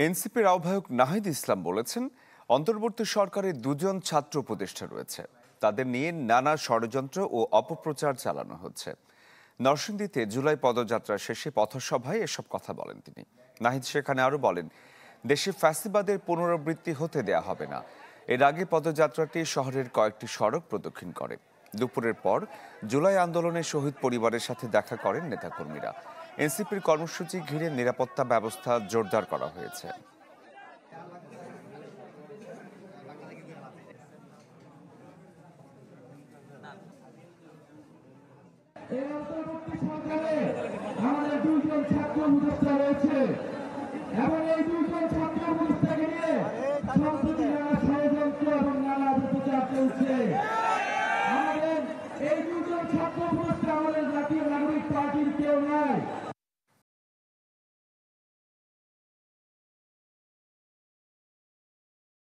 এনসিপির আহ্বায়ক নাহিদ ইসলাম বলেছেন, অন্তর্বর্তী সরকারের দুজন ছাত্র উপদেষ্টা রয়েছে, তাদের নিয়ে নানা ষড়যন্ত্র ও অপপ্রচার চালানো হচ্ছে। নরসিংদীতে জুলাই পদযাত্রা শেষে পথসভায় এসব কথা বলেন তিনি। নাহিদ সেখানে আরও বলেন, দেশে ফ্যাসিবাদের পুনরাবৃত্তি হতে দেয়া হবে না। এর আগে পদযাত্রাটি শহরের কয়েকটি সড়ক প্রদক্ষিণ করে। দুপুরের পর জুলাই আন্দোলনে শহীদ পরিবারের সাথে দেখা করেন নেতাকর্মীরা। এনসিপির কর্মসূচি ঘিরে নিরাপত্তা ব্যবস্থা জোরদার করা হয়েছে। আমাদের দুইজন ছাত্র উপদেষ্টা রয়েছে এবং এই দুইজন ছাত্র উপদেষ্টাকে নিয়ে